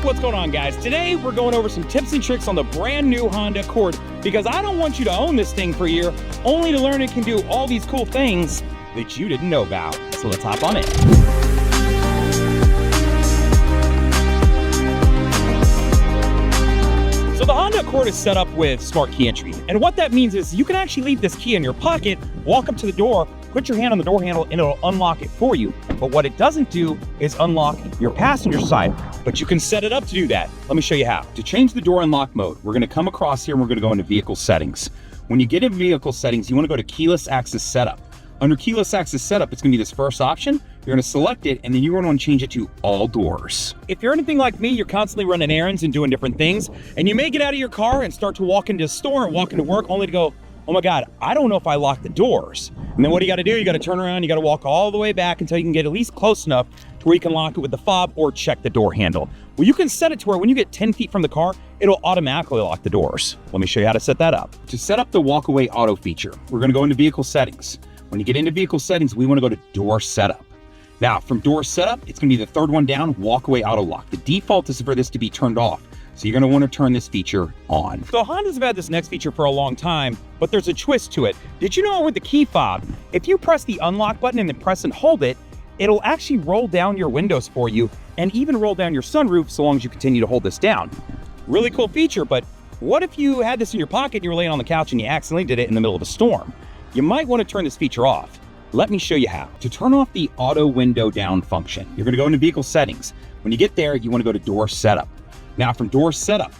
What's going on, guys? Today we're going over some tips and tricks on the brand new Honda Accord because I don't want you to own this thing for a year only to learn it can do all these cool things that you didn't know about. So let's hop on in. So the Honda Accord is set up with smart key entry, and what that means is you can actually leave this key in your pocket, walk up to the door, put your hand on the door handle, and it'll unlock it for you. But what it doesn't do is unlock your passenger side, but you can set it up to do that. Let me show you how. To change the door unlock mode, we're gonna come across here and we're gonna go into vehicle settings. When you get in vehicle settings, you wanna go to keyless access setup. Under keyless access setup, it's gonna be this first option. You're gonna select it, and then you're gonna wanna change it to all doors. If you're anything like me, you're constantly running errands and doing different things, and you may get out of your car and start to walk into a store and walk into work only to go, oh my God, I don't know if I locked the doors. And then what do you gotta do? You gotta turn around, you gotta walk all the way back until you can get at least close enough to where you can lock it with the fob or check the door handle. Well, you can set it to where when you get 10 feet from the car, it'll automatically lock the doors. Let me show you how to set that up. To set up the walkaway auto feature, we're gonna go into vehicle settings. When you get into vehicle settings, we wanna go to door setup. Now, from door setup, it's gonna be the third one down, walkaway auto lock. The default is for this to be turned off. So you're gonna wanna turn this feature on. So Hondas have had this next feature for a long time, but there's a twist to it. Did you know with the key fob, if you press the unlock button and then press and hold it, it'll actually roll down your windows for you and even roll down your sunroof so long as you continue to hold this down. Really cool feature, but what if you had this in your pocket and you were laying on the couch and you accidentally did it in the middle of a storm? You might wanna turn this feature off. Let me show you how. To turn off the auto window down function, you're gonna go into vehicle settings. When you get there, you wanna go to door setup. Now from door setup,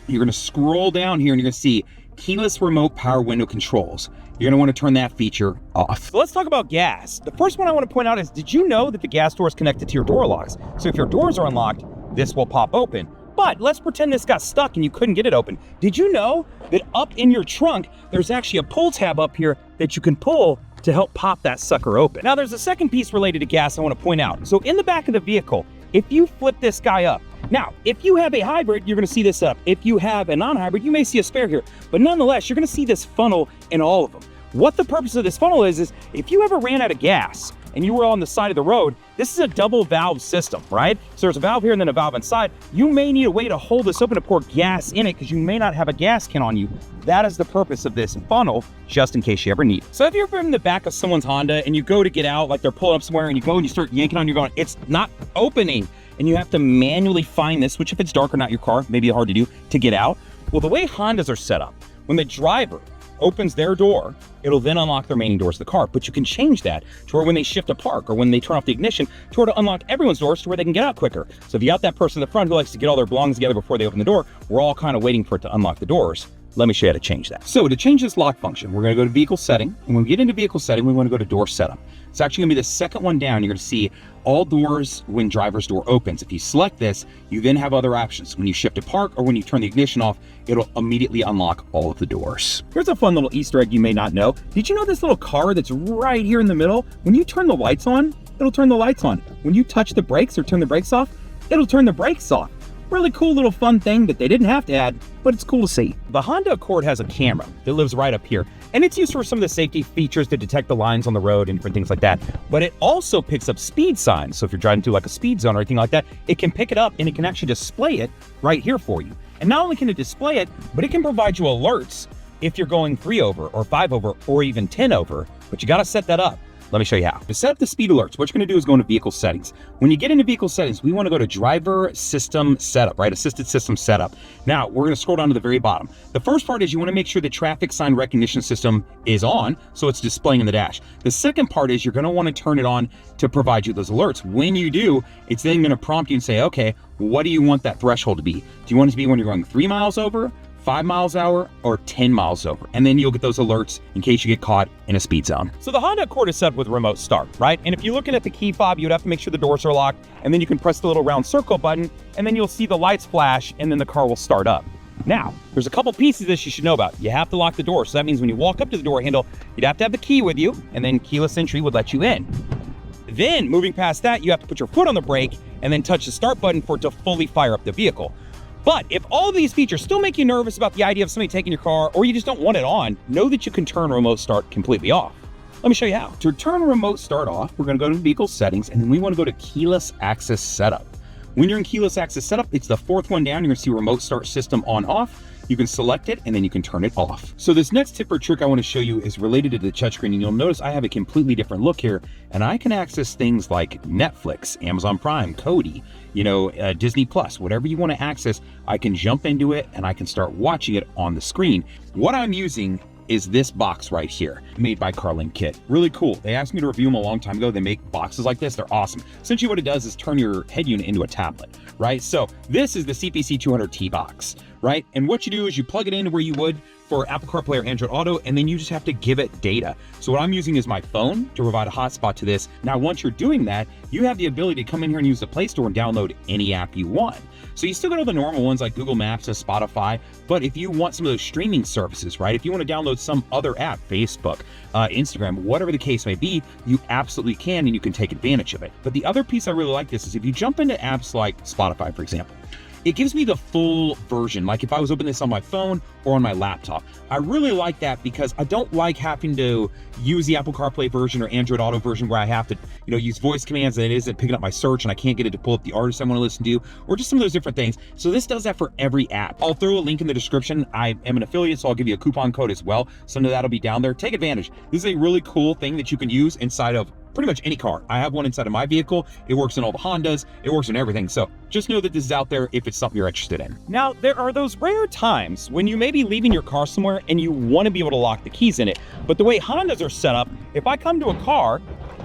you're gonna scroll down here and you're gonna see keyless remote power window controls. You're gonna wanna turn that feature off. So let's talk about gas. The first one I wanna point out is, did you know that the gas door is connected to your door locks? So if your doors are unlocked, this will pop open. But let's pretend this got stuck and you couldn't get it open. Did you know that up in your trunk, there's actually a pull tab up here that you can pull to help pop that sucker open? Now there's a second piece related to gas I wanna point out. So in the back of the vehicle, if you flip this guy up, now, if you have a hybrid, you're gonna see this up. If you have a non-hybrid, you may see a spare here, but nonetheless, you're gonna see this funnel in all of them. What the purpose of this funnel is if you ever ran out of gas and you were on the side of the road, this is a double valve system, right? So there's a valve here and then a valve inside. You may need a way to hold this open to pour gas in it because you may not have a gas can on you. That is the purpose of this funnel, just in case you ever need it. So if you're in the back of someone's Honda and you go to get out, like they're pulling up somewhere and you go and you start yanking on, you're going, it's not opening. And you have to manually find this, which if it's dark or not your car, may be hard to do, to get out. Well, the way Hondas are set up, when the driver opens their door, it'll then unlock the remaining doors of the car. But you can change that to where when they shift to park or when they turn off the ignition, to where to unlock everyone's doors to where they can get out quicker. So if you got that person in the front who likes to get all their belongings together before they open the door, we're all kind of waiting for it to unlock the doors. Let me show you how to change that. So to change this lock function, we're gonna go to vehicle setting. And when we get into vehicle setting, we wanna go to door setup. It's actually gonna be the second one down. You're gonna see all doors when driver's door opens. If you select this, you then have other options. When you shift to park or when you turn the ignition off, it'll immediately unlock all of the doors. Here's a fun little Easter egg you may not know. Did you know this little car that's right here in the middle, when you turn the lights on, it'll turn the lights on. When you touch the brakes or turn the brakes off, it'll turn the brakes off. Really cool little fun thing that they didn't have to add, but it's cool to see. The Honda Accord has a camera that lives right up here, and it's used for some of the safety features to detect the lines on the road and different things like that. But it also picks up speed signs. So if you're driving through like a speed zone or anything like that, it can pick it up and it can actually display it right here for you. And not only can it display it, but it can provide you alerts if you're going 3 over or 5 over or even 10 over, but you gotta set that up. Let me show you how. To set up the speed alerts, what you're gonna do is go into vehicle settings. When you get into vehicle settings, we wanna go to driver system setup, right? Assisted system setup. Now, we're gonna scroll down to the very bottom. The first part is you wanna make sure the traffic sign recognition system is on, so it's displaying in the dash. The second part is you're gonna wanna turn it on to provide you those alerts. When you do, it's then gonna prompt you and say, okay, what do you want that threshold to be? Do you want it to be when you're going 3 miles over, 5 miles an hour, or 10 miles over? And then you'll get those alerts in case you get caught in a speed zone. So the Honda Accord is set up with remote start, right? And if you're looking at the key fob, you'd have to make sure the doors are locked, and then you can press the little round circle button, and then you'll see the lights flash, and then the car will start up. Now, there's a couple pieces of this you should know about. You have to lock the door. So that means when you walk up to the door handle, you'd have to have the key with you, and then keyless entry would let you in. Then, moving past that, you have to put your foot on the brake, and then touch the start button for it to fully fire up the vehicle. But if all of these features still make you nervous about the idea of somebody taking your car, or you just don't want it on, know that you can turn remote start completely off. Let me show you how. To turn remote start off, we're gonna go to vehicle settings, and then we wanna go to keyless access setup. When you're in keyless access setup, it's the fourth one down. You're gonna see remote start system on off. You can select it and then you can turn it off. So this next tip or trick I want to show you is related to the touchscreen, and you'll notice I have a completely different look here, and I can access things like Netflix, Amazon Prime, Kodi, Disney Plus, whatever you want to access. I can jump into it and I can start watching it on the screen. What I'm using is this box right here, made by Carlin Kit. Really cool. They asked me to review them a long time ago. They make boxes like this. They're awesome. Essentially what it does is turn your head unit into a tablet, right? So this is the CPC 200T box, right? And what you do is you plug it in where you would for Apple CarPlay or Android Auto, and then you just have to give it data. So what I'm using is my phone to provide a hotspot to this. Now, once you're doing that, you have the ability to come in here and use the Play Store and download any app you want. So you still got all the normal ones like Google Maps and Spotify, but if you want some of those streaming services, right? If you want to download some other app, Facebook, Instagram, whatever the case may be, you absolutely can, and you can take advantage of it. But the other piece I really like this is if you jump into apps like Spotify, for example, it gives me the full version, like if I was opening this on my phone or on my laptop. I really like that because I don't like having to use the Apple CarPlay version or Android Auto version where I have to, use voice commands and it isn't picking up my search and I can't get it to pull up the artist I want to listen to, or just some of those different things. So this does that for every app. I'll throw a link in the description. I am an affiliate, so I'll give you a coupon code as well. Some of that'll be down there. Take advantage. This is a really cool thing that you can use inside of pretty much any car. I have one inside of my vehicle. It works in all the Hondas. It works in everything. So just know that this is out there if it's something you're interested in. Now, there are those rare times when you may be leaving your car somewhere and you want to be able to lock the keys in it. But the way Hondas are set up, if I come to a car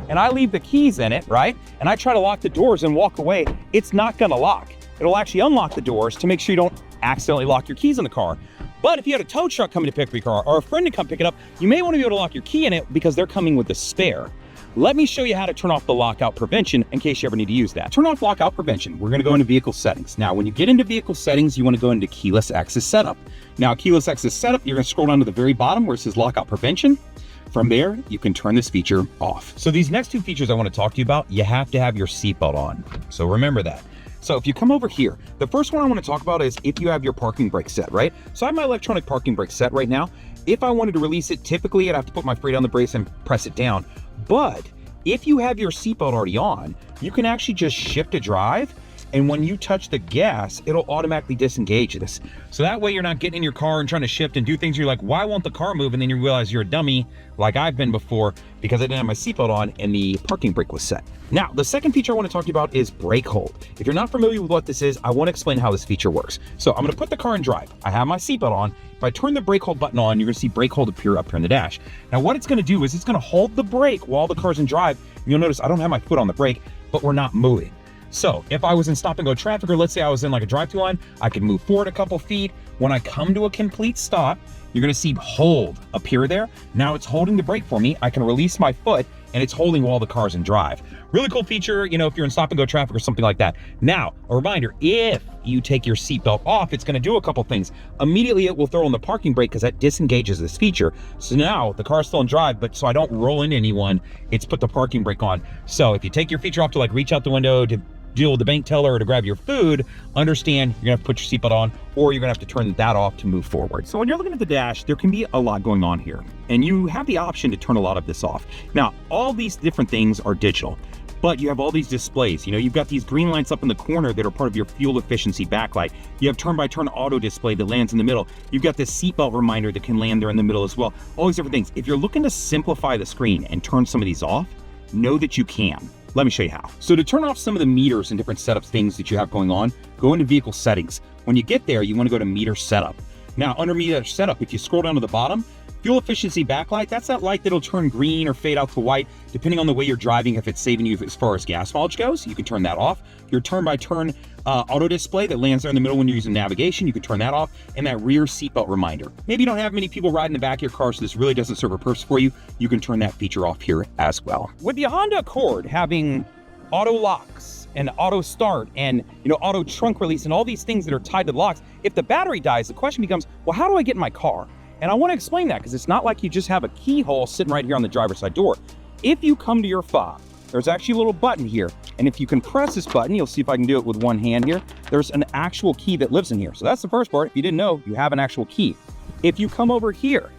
and I leave the keys in it, right, and I try to lock the doors and walk away, it's not going to lock. It'll actually unlock the doors to make sure you don't accidentally lock your keys in the car. But if you had a tow truck coming to pick up your car or a friend to come pick it up, you may want to be able to lock your key in it because they're coming with a spare. Let me show you how to turn off the lockout prevention in case you ever need to use that. Turn off lockout prevention. We're going to go into vehicle settings. Now, when you get into vehicle settings, you want to go into keyless access setup. Now, keyless access setup, you're going to scroll down to the very bottom where it says lockout prevention. From there, you can turn this feature off. So these next two features I want to talk to you about, you have to have your seatbelt on. So remember that. So if you come over here, the first one I want to talk about is if you have your parking brake set, right? So I have my electronic parking brake set right now. If I wanted to release it, typically I'd have to put my foot on the brakes and press it down. But if you have your seatbelt already on, you can actually just shift to drive, and when you touch the gas, it'll automatically disengage this. So that way you're not getting in your car and trying to shift and do things. You're like, why won't the car move? And then you realize you're a dummy, like I've been before, because I didn't have my seatbelt on and the parking brake was set. Now, the second feature I want to talk to you about is Brakehold. If you're not familiar with what this is, I want to explain how this feature works. So I'm going to put the car in drive. I have my seatbelt on. If I turn the Brakehold button on, you're going to see Brakehold appear up here in the dash. Now, what it's going to do is it's going to hold the brake while the car's in drive. You'll notice I don't have my foot on the brake, but we're not moving. So if I was in stop and go traffic, or let's say I was in like a drive-through line, I could move forward a couple feet. When I come to a complete stop, you're gonna see hold appear there. Now it's holding the brake for me. I can release my foot and it's holding while the car's in drive. Really cool feature, if you're in stop and go traffic or something like that. Now, a reminder, if you take your seatbelt off, it's gonna do a couple things. Immediately it will throw on the parking brake because that disengages this feature. So now the car's still in drive, but so I don't roll into anyone, it's put the parking brake on. So if you take your feature off to like reach out the window to deal with the bank teller or to grab your food, understand you're gonna have to put your seatbelt on, or you're gonna have to turn that off to move forward. So when you're looking at the dash, there can be a lot going on here, and you have the option to turn a lot of this off. Now, all these different things are digital, but you have all these displays. You've got these green lights up in the corner that are part of your fuel efficiency backlight. You have turn-by-turn auto display that lands in the middle. You've got this seatbelt reminder that can land there in the middle as well. All these different things. If you're looking to simplify the screen and turn some of these off, know that you can. Let me show you how. So to turn off some of the meters and different setup things that you have going on, go into vehicle settings. When you get there, you want to go to meter setup. Now, under meter setup, if you scroll down to the bottom, fuel efficiency backlight, that's that light that'll turn green or fade out to white, depending on the way you're driving. If it's saving you as far as gas mileage goes, you can turn that off. Your turn-by-turn auto display that lands there in the middle when you're using navigation, you can turn that off. And that rear seatbelt reminder. Maybe you don't have many people riding in the back of your car, so this really doesn't serve a purpose for you. You can turn that feature off here as well. With the Honda Accord having auto locks and auto start and auto trunk release and all these things that are tied to the locks, if the battery dies, the question becomes, well, how do I get in my car? And I want to explain that because it's not like you just have a keyhole sitting right here on the driver's side door. If you come to your fob, there's actually a little button here. And if you can press this button, you'll see if I can do it with one hand here. There's an actual key that lives in here. So that's the first part. If you didn't know, you have an actual key. If you come over here,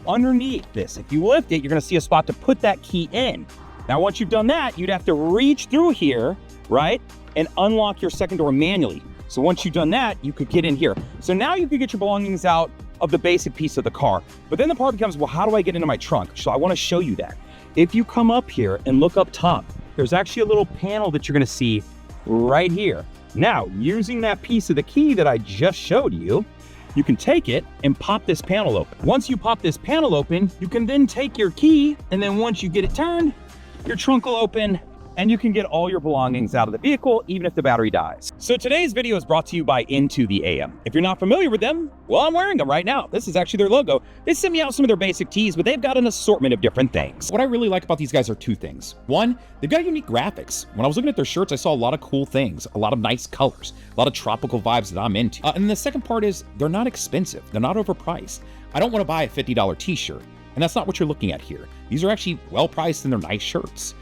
underneath this, if you lift it, you're going to see a spot to put that key in. Now, once you've done that, you'd have to reach through here, right? and unlock your second door manually. So once you've done that, you could get in here. So now you could get your belongings out of the basic piece of the car. But then the part becomes, well, how do I get into my trunk? So I want to show you that. If you come up here and look up top, there's actually a little panel that you're going to see right here. Now, using that piece of the key that I just showed you, you can take it and pop this panel open. Once you pop this panel open, you can then take your key, and then once you get it turned, your trunk will open and you can get all your belongings out of the vehicle, even if the battery dies. So today's video is brought to you by Into the AM. If you're not familiar with them, well, I'm wearing them right now. This is actually their logo. They sent me out some of their basic tees, but they've got an assortment of different things. What I really like about these guys are two things. One, they've got unique graphics. When I was looking at their shirts, I saw a lot of cool things, a lot of nice colors, a lot of tropical vibes that I'm into. And the second part is they're not expensive. They're not overpriced. I don't want to buy a $50 t-shirt, and that's not what you're looking at here. These are actually well priced and they're nice shirts.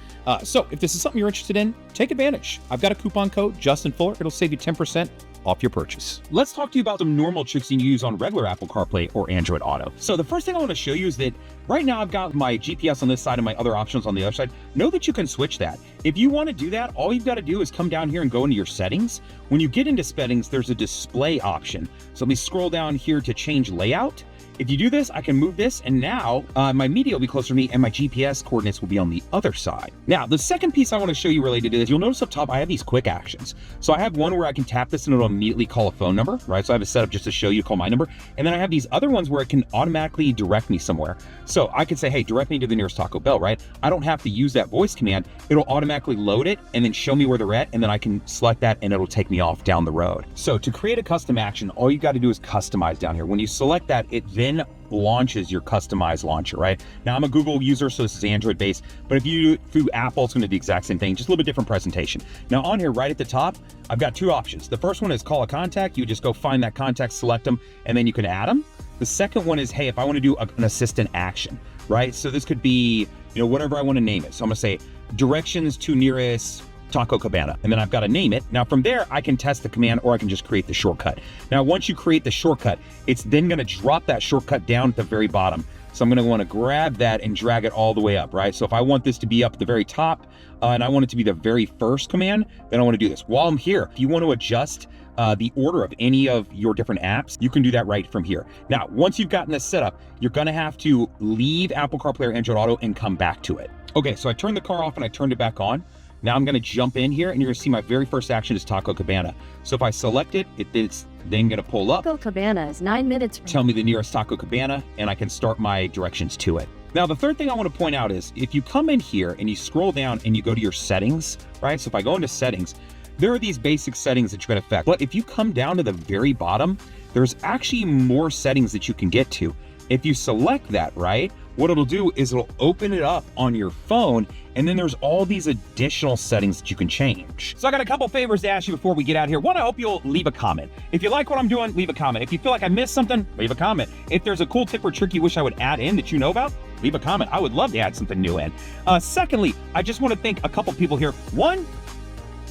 So if this is something you're interested in, take advantage. I've got a coupon code, Justin Fuller. It'll save you 10% off your purchase. Let's talk to you about some normal tricks you can use on regular Apple CarPlay or Android Auto. So the first thing I want to show you is that right now I've got my GPS on this side and my other options on the other side. Know that you can switch that. If you want to do that, all you've got to do is come down here and go into your settings. When you get into settings, there's a display option. So let me scroll down here to change layout. If you do this, I can move this, and now my media will be closer to me and my GPS coordinates will be on the other side. Now, the second piece I want to show you related to this, you'll notice up top, I have these quick actions. So I have one where I can tap this and it'll immediately call a phone number, right? So I have it set up just to show you to call my number. And then I have these other ones where it can automatically direct me somewhere. So I could say, hey, direct me to the nearest Taco Bell, right? I don't have to use that voice command. It'll automatically load it and then show me where they're at. And then I can select that and it'll take me off down the road. So to create a custom action, all you got to do is customize down here. When you select that, it then launches your customized launcher, right? Now I'm a Google user, so this is Android based, but if you do through Apple, it's going to do the exact same thing, just a little bit different presentation. Now on here, right at the top, I've got two options. The first one is call a contact. You just go find that contact, select them, and then you can add them. The second one is, hey, if I want to do an assistant action, right? So this could be, whatever I want to name it. So I'm going to say directions to nearest Taco Cabana, and then I've got to name it. Now from there, I can test the command or I can just create the shortcut. Now, once you create the shortcut, it's then going to drop that shortcut down at the very bottom. So I'm going to want to grab that and drag it all the way up, right? So if I want this to be up at the very top and I want it to be the very first command, then I want to do this. While I'm here, if you want to adjust the order of any of your different apps, you can do that right from here. Now, once you've gotten this set up, you're going to have to leave Apple CarPlay or Android Auto and come back to it. Okay, so I turned the car off and I turned it back on. Now I'm going to jump in here and you're going to see my very first action is Taco Cabana. So if I select it, it's then going to pull up. Taco Cabana is 9 minutes from tell me the nearest Taco Cabana, and I can start my directions to it. Now, the third thing I want to point out is if you come in here and you scroll down and you go to your settings, right? So if I go into settings, there are these basic settings that you're going to affect. But if you come down to the very bottom, there's actually more settings that you can get to. If you select that, right, what it'll do is it'll open it up on your phone, and then there's all these additional settings that you can change. So I got a couple favors to ask you before we get out here. One, I hope you'll leave a comment. If you like what I'm doing, leave a comment. If you feel like I missed something, leave a comment. If there's a cool tip or trick you wish I would add in that you know about, leave a comment. I would love to add something new in. Secondly, I just want to thank a couple people here. One,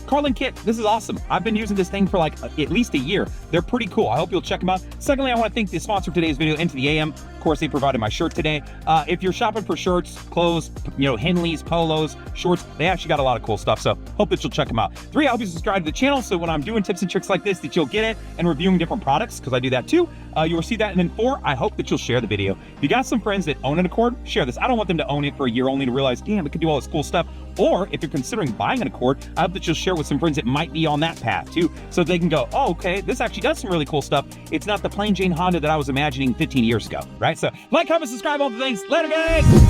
Carlin Kit, this is awesome. I've been using this thing for like at least a year. They're pretty cool. I hope you'll check them out. Secondly, I want to thank the sponsor of today's video, Into the AM. Of course, they provided my shirt today. If you're shopping for shirts, clothes, Henleys, polos, shorts, they actually got a lot of cool stuff. So hope that you'll check them out. 3, I hope you subscribe to the channel so when I'm doing tips and tricks like this that you'll get it, and reviewing different products, because I do that too. You'll see that. And then 4, I hope that you'll share the video. If you got some friends that own an Accord, share this. I don't want them to own it for a year only to realize, damn, it could do all this cool stuff. Or if you're considering buying an Accord, I hope that you'll share with some friends that might be on that path too, so they can go, oh, okay, this actually does some really cool stuff. It's not the plain Jane Honda that I was imagining 15 years ago, right? So like, comment, subscribe, all the things. Later, guys.